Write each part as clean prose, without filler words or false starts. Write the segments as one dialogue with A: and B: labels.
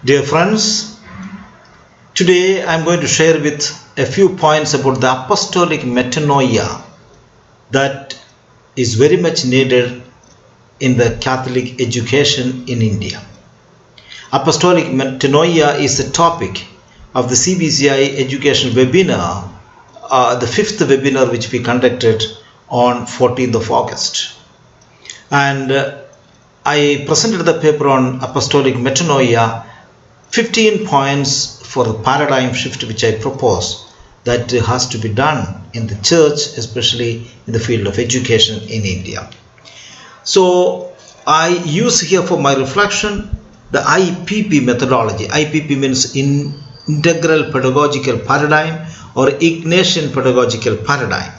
A: Dear friends, today I am going to share with a few points about the Apostolic Metanoia that is very much needed in the Catholic education in India. Apostolic Metanoia is the topic of the CBCI education webinar, the fifth webinar which we conducted on 14th of August. And I presented the paper on Apostolic Metanoia, 15 points for the paradigm shift which I propose that has to be done in the church, especially in the field of education in India. So I use here for my reflection the IPP methodology. IPP means Integral Pedagogical Paradigm or Ignatian Pedagogical Paradigm.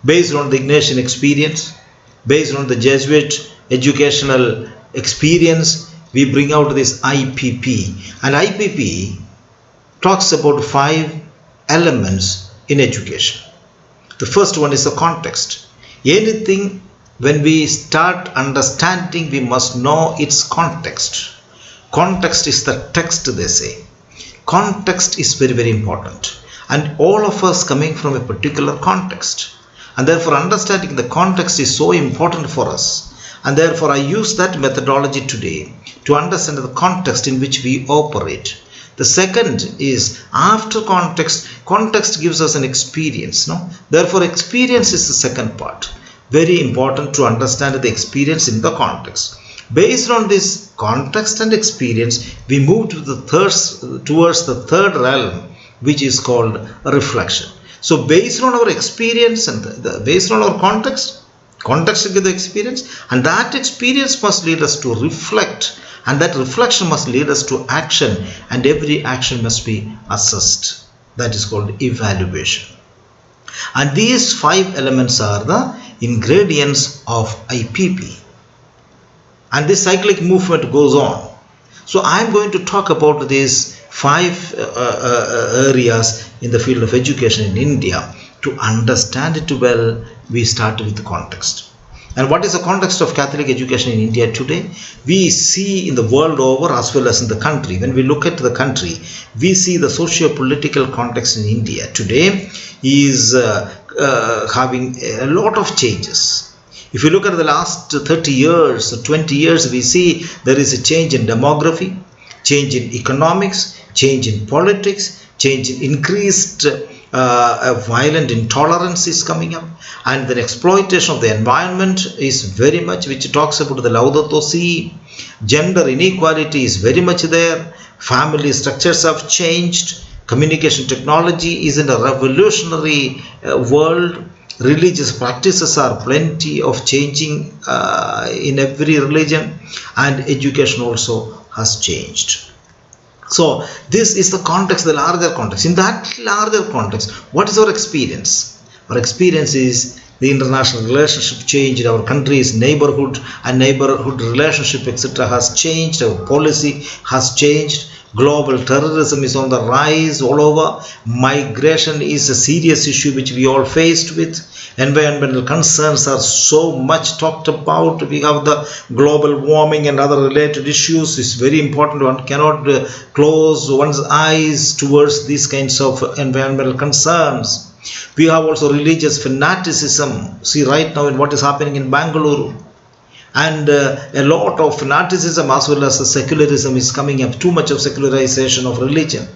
A: Based on the Ignatian experience, based on the Jesuit educational experience, we bring out this IPP. And IPP talks about 5 elements in education. The first one is the context. Anything, when we start understanding, we must know its context. Context is the text, they say. Context is very, very important. And all of us coming from a particular context. And therefore understanding the context is so important for us. And therefore I use that methodology today to understand the context in which we operate. The second is after context. Context gives us an experience. Therefore experience is the second part. Very important to understand the experience in the context. Based on this context and experience, we move to towards the third realm, which is called reflection. So based on our experience and based on our context gives the experience, and that experience must lead us to reflect, and that reflection must lead us to action, and every action must be assessed. That is called evaluation. And these 5 elements are the ingredients of IPP. And this cyclic movement goes on. So I am going to talk about these 5 areas in the field of education in India. To understand it well, we start with the context. And what is the context of Catholic education in India today? We see in the world over as well as in the country. When we look at the country, we see the socio-political context in India today is having a lot of changes. If you look at the last 30 years, 20 years, we see there is a change in demography, change in economics, change in politics, change in increased violent intolerance is coming up, and the exploitation of the environment is very much, which talks about the Laudato Si. Gender inequality is very much there. Family structures have changed. Communication technology is in a revolutionary world. Religious practices are plenty of changing in every religion, and education also has changed. So this is the context, the larger context. In that larger context, what is our experience? Our experience is the international relationship changed, our country's neighborhood and neighborhood relationship, etc. has changed, our policy has changed. Global terrorism is on the rise all over. Migration is a serious issue which we all faced with. Environmental concerns are so much talked about. We have the global warming and other related issues. It's very important. One cannot close one's eyes towards these kinds of environmental concerns. We have also religious fanaticism. See right now in what is happening in Bangalore. And a lot of fanaticism as well as the secularism is coming up. Too much of secularization of religion.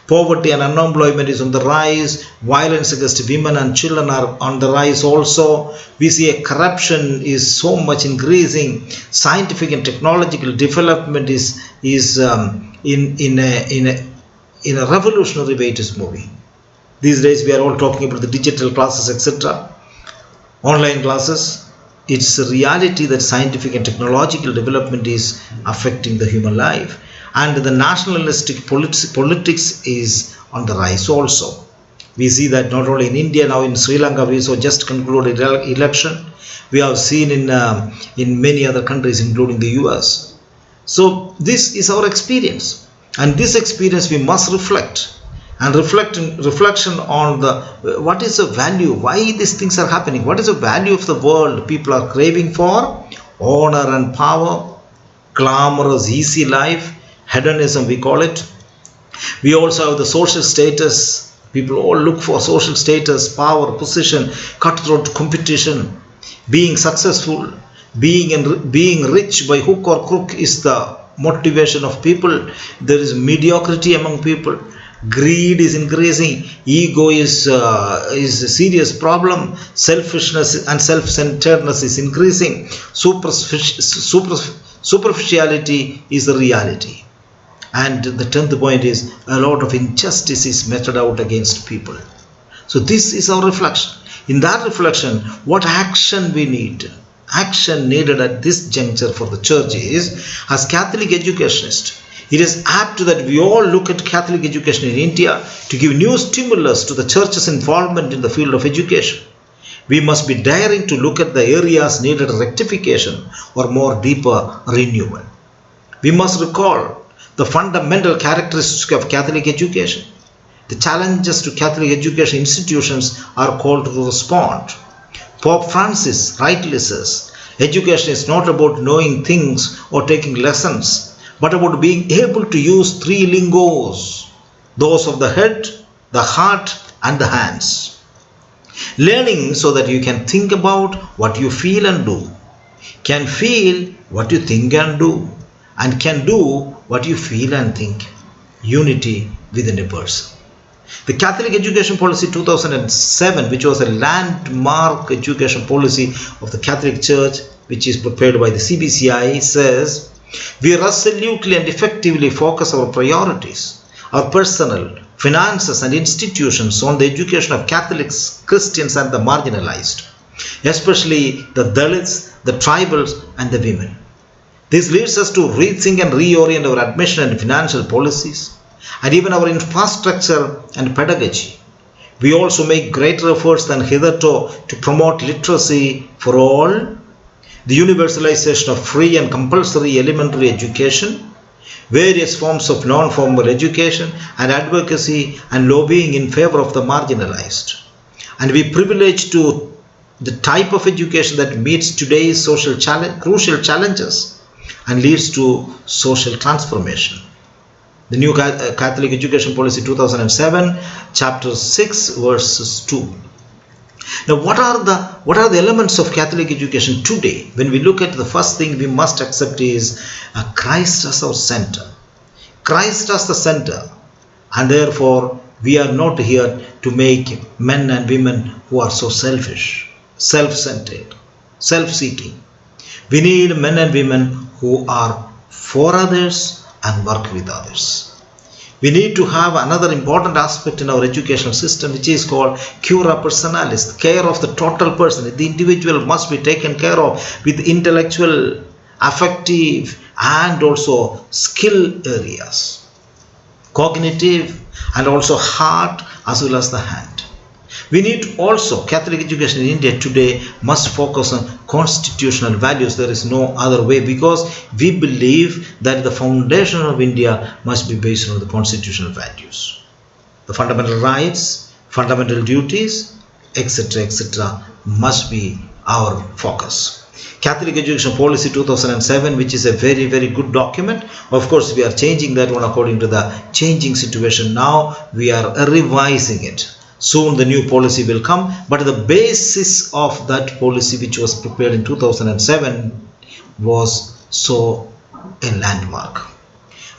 A: Poverty and unemployment is on the rise. Violence against women and children are on the rise also. We see a corruption is so much increasing. Scientific and technological development is in a revolutionary way it is moving. These days we are all talking about the digital classes, etc. Online classes. It's a reality that scientific and technological development is affecting the human life. And the nationalistic politics is on the rise also. We see that not only in India, now in Sri Lanka, we saw just concluded election. We have seen in many other countries, including the US. So this is our experience. And this experience we must reflect. And reflection on what is the value, why these things are happening, what is the value of the world people are craving for? Honor and power, glamorous, easy life, hedonism we call it. We also have the social status. People all look for social status, power, position, cutthroat competition, being successful, being rich by hook or crook is the motivation of people. There is mediocrity among people. Greed is increasing. Ego is a serious problem. Selfishness and self-centeredness is increasing. Superficiality is the reality. And the 10th point is a lot of injustice is meted out against people. So this is our reflection. In that reflection, what action we need? Action needed at this juncture for the church is, as Catholic educationists, it is apt that we all look at Catholic education in India to give new stimulus to the church's involvement in the field of education. We must be daring to look at the areas needed rectification or more deeper renewal. We must recall the fundamental characteristics of Catholic education. The challenges to Catholic education institutions are called to respond. Pope Francis rightly says, education is not about knowing things or taking lessons, but about being able to use three lingos, those of the head, the heart, and the hands. Learning so that you can think about what you feel and do, can feel what you think and do, and can do what you feel and think. Unity within a person. The Catholic Education Policy 2007, which was a landmark education policy of the Catholic Church, which is prepared by the CBCI, says, we resolutely and effectively focus our priorities, our personal, finances and institutions on the education of Catholics, Christians and the marginalized, especially the Dalits, the tribals and the women. This leads us to rethink and reorient our admission and financial policies, and even our infrastructure and pedagogy. We also make greater efforts than hitherto to promote literacy for all, the universalization of free and compulsory elementary education, various forms of non-formal education, and advocacy and lobbying in favor of the marginalized. And we privilege to the type of education that meets today's crucial challenges and leads to social transformation. The New Catholic Education Policy 2007, Chapter 6, verses 2. Now, what are the elements of Catholic education today? When we look at the first thing we must accept is Christ as our center. Christ as the center, and therefore we are not here to make men and women who are so selfish, self-centered, self-seeking. We need men and women who are for others and work with others. We need to have another important aspect in our educational system, which is called cura personalis, care of the total person. The individual must be taken care of with intellectual, affective and also skill areas, cognitive and also heart as well as the hand. We need also, Catholic education in India today must focus on constitutional values. There is no other way, because we believe that the foundation of India must be based on the constitutional values. The fundamental rights, fundamental duties, etc., must be our focus. Catholic Education Policy 2007, which is a very, very good document. Of course, we are changing that one according to the changing situation. Now we are revising it. Soon the new policy will come, but the basis of that policy, which was prepared in 2007, was so a landmark.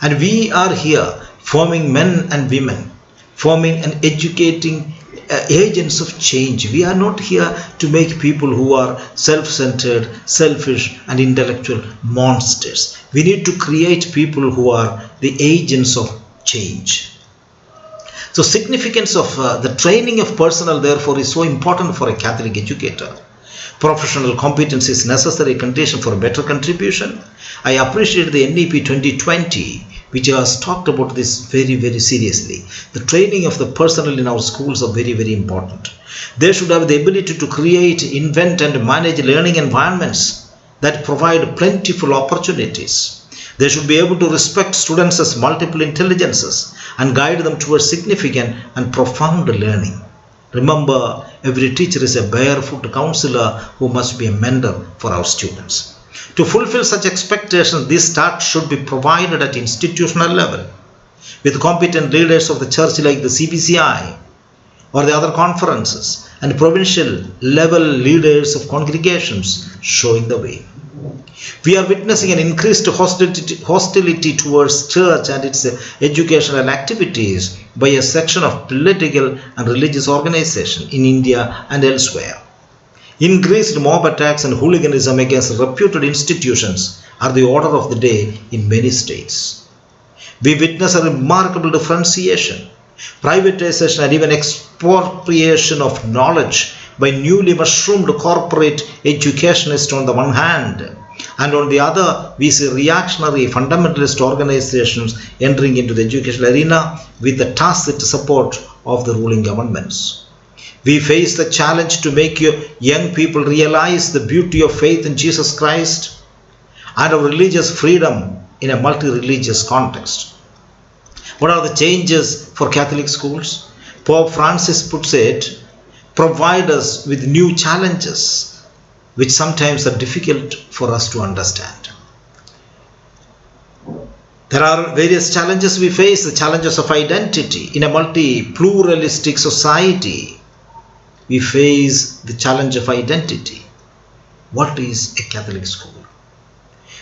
A: And we are here forming men and women, forming and educating agents of change. We are not here to make people who are self-centered, selfish and intellectual monsters. We need to create people who are the agents of change. So significance of the training of personnel therefore is so important for a Catholic educator. Professional competence is necessary condition for better contribution. I appreciate the NEP 2020, which has talked about this very, very seriously. The training of the personnel in our schools are very, very important. They should have the ability to create, invent and manage learning environments that provide plentiful opportunities. They should be able to respect students as multiple intelligences and guide them towards significant and profound learning. Remember, every teacher is a barefoot counselor who must be a mentor for our students. To fulfill such expectations, this start should be provided at institutional level with competent leaders of the church like the CBCI or the other conferences and provincial level leaders of congregations showing the way. We are witnessing an increased hostility towards church and its educational activities by a section of political and religious organizations in India and elsewhere. Increased mob attacks and hooliganism against reputed institutions are the order of the day in many states. We witness a remarkable differentiation, privatization and even expropriation of knowledge by newly mushroomed corporate educationists on the one hand, and on the other we see reactionary fundamentalist organizations entering into the educational arena with the tacit support of the ruling governments. We face the challenge to make young people realize the beauty of faith in Jesus Christ and of religious freedom in a multi-religious context. What are the changes for Catholic schools? Pope Francis puts it, provide us with new challenges which sometimes are difficult for us to understand. There are various challenges we face, the challenges of identity. In a multi-pluralistic society, we face the challenge of identity. What is a Catholic school?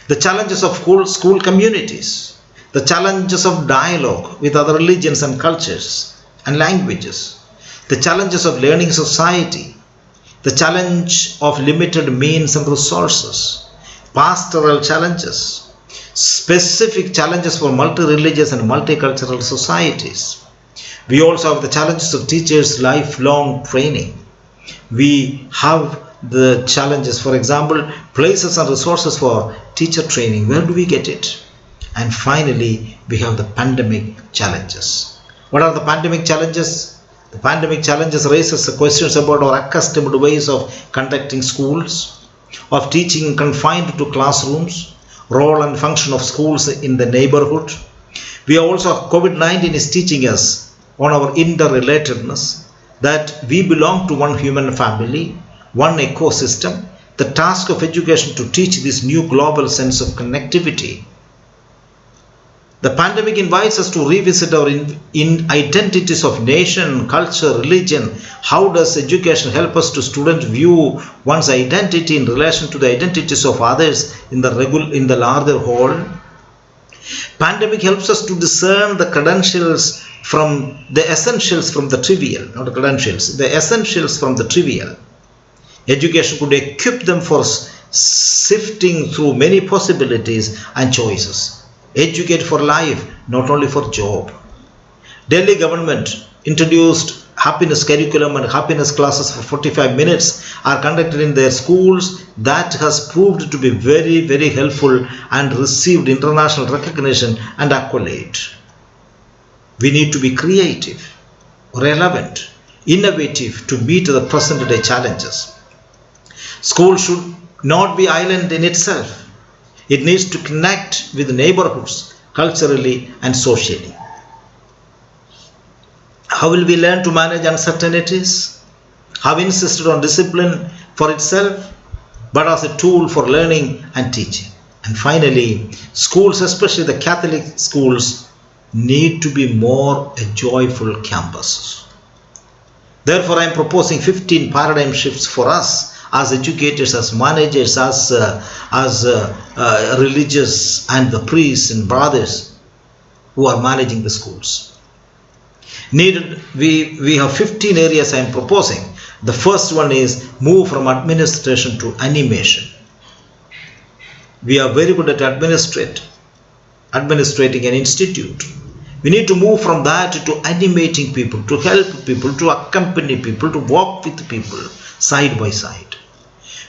A: The challenges of school communities, the challenges of dialogue with other religions and cultures and languages, the challenges of learning society, the challenge of limited means and resources, pastoral challenges, specific challenges for multi-religious and multicultural societies. We also have the challenges of teachers' lifelong training. We have the challenges, for example, places and resources for teacher training. Where do we get it? And finally, we have the pandemic challenges. What are the pandemic challenges? The pandemic challenges raises the questions about our accustomed ways of conducting schools, of teaching confined to classrooms, role and function of schools in the neighborhood. We also, COVID-19 is teaching us on our interrelatedness, that we belong to one human family, one ecosystem. The task of education to teach this new global sense of connectivity. The pandemic invites us to revisit our identities of nation, culture, religion. How does education help us to student view one's identity in relation to the identities of others in the larger whole? Pandemic helps us to discern the credentials from the essentials from the trivial, not the credentials, the essentials from the trivial. Education could equip them for sifting through many possibilities and choices. Educate for life, not only for job. Delhi government introduced happiness curriculum and happiness classes for 45 minutes are conducted in their schools. That has proved to be very, very helpful and received international recognition and accolade. We need to be creative, relevant, innovative to meet the present day challenges. School should not be island in itself. It needs to connect with neighborhoods, culturally and socially. How will we learn to manage uncertainties? Have insisted on discipline for itself, but as a tool for learning and teaching. And finally, schools, especially the Catholic schools, need to be more a joyful campus. Therefore, I am proposing 15 paradigm shifts for us as educators, as managers, as religious and the priests and brothers who are managing the schools. We have 15 areas I am proposing. The first one is move from administration to animation. We are very good at administrating an institute. We need to move from that to animating people, to help people, to accompany people, to walk with people side by side.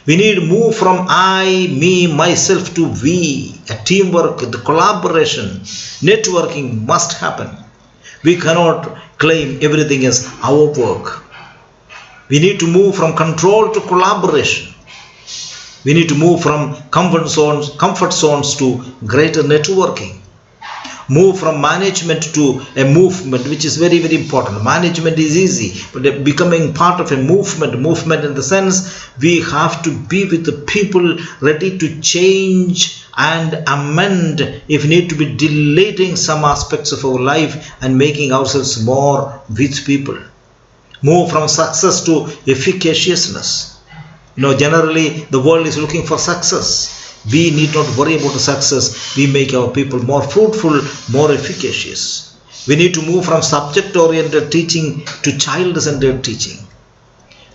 A: We need to move from I, me, myself to we. A teamwork, the collaboration, networking must happen. We cannot claim everything as our work. We need to move from control to collaboration. We need to move from comfort zones to greater networking. Move from management to a movement, which is very, very important. Management is easy, but becoming part of a movement in the sense we have to be with the people ready to change and amend if need to be, deleting some aspects of our life and making ourselves more with people. Move from success to efficaciousness. Generally the world is looking for success. We need not worry about the success. We make our people more fruitful, more efficacious. We need to move from subject-oriented teaching to child-centered teaching.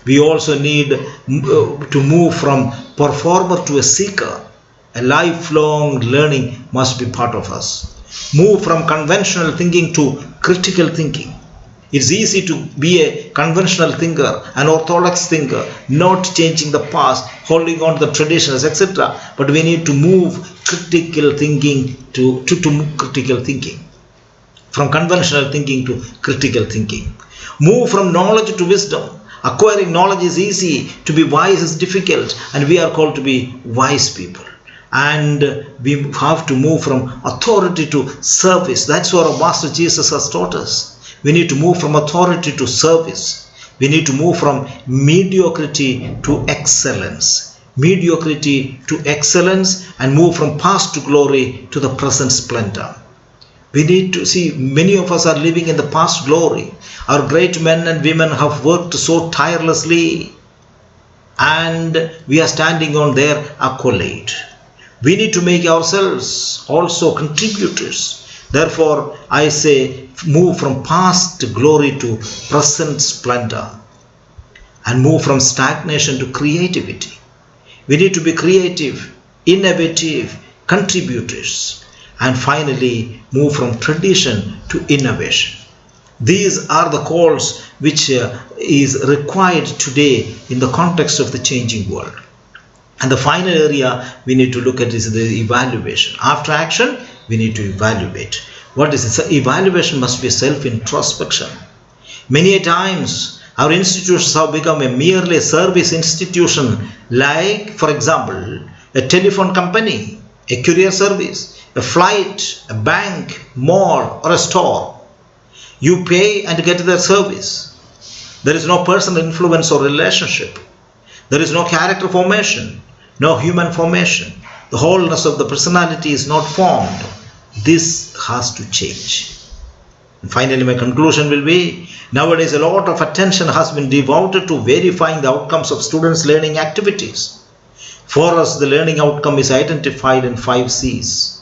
A: We also need to move from performer to a seeker. A lifelong learning must be part of us. Move from conventional thinking to critical thinking. It's easy to be a conventional thinker, an orthodox thinker, not changing the past, holding on to the traditions, etc. But we need to move critical thinking to critical thinking. From conventional thinking to critical thinking. Move from knowledge to wisdom. Acquiring knowledge is easy, to be wise is difficult, and we are called to be wise people. And we have to move from authority to service. That's what our Master Jesus has taught us. We need to move from authority to service. We need to move from mediocrity to excellence. Mediocrity to excellence, and move from past to glory to the present splendor. We need to see, many of us are living in the past glory. Our great men and women have worked so tirelessly, and we are standing on their accolade. We need to make ourselves also contributors. Therefore, I say, move from past glory to present splendor, and move from stagnation to creativity. We need to be creative, innovative, contributors, and finally move from tradition to innovation. These are the calls which is required today in the context of the changing world. And the final area we need to look at is the evaluation. After action, we need to evaluate. What is it? So evaluation must be self-introspection. Many times our institutions have become a merely service institution, like, for example, a telephone company, a courier service, a flight, a bank, mall, or a store. You pay and get their service. There is no personal influence or relationship. There is no character formation, no human formation. The wholeness of the personality is not formed. This has to change. And finally, my conclusion will be, nowadays a lot of attention has been devoted to verifying the outcomes of students' learning activities. For us, the learning outcome is identified in 5 C's.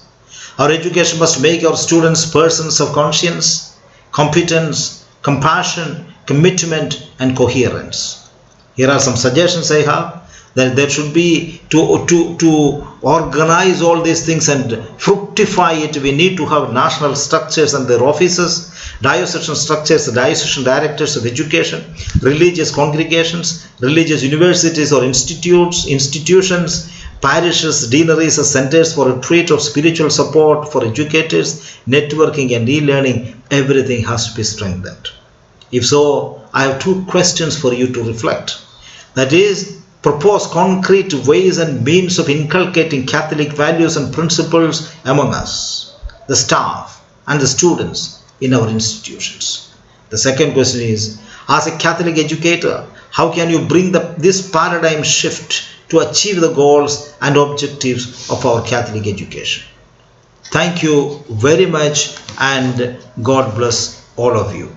A: Our education must make our students persons of conscience, competence, compassion, commitment, and coherence. Here are some suggestions I have. That there should be, to organize all these things and fructify it, we need to have national structures and their offices, diocesan structures, diocesan directors of education, religious congregations, religious universities or institutions, parishes, deaneries as centers for retreat of spiritual support for educators, networking and e-learning. Everything has to be strengthened. If so, I have 2 questions for you to reflect. That is, propose concrete ways and means of inculcating Catholic values and principles among us, the staff and the students in our institutions. The second question is, as a Catholic educator, how can you bring this paradigm shift to achieve the goals and objectives of our Catholic education? Thank you very much, and God bless all of you.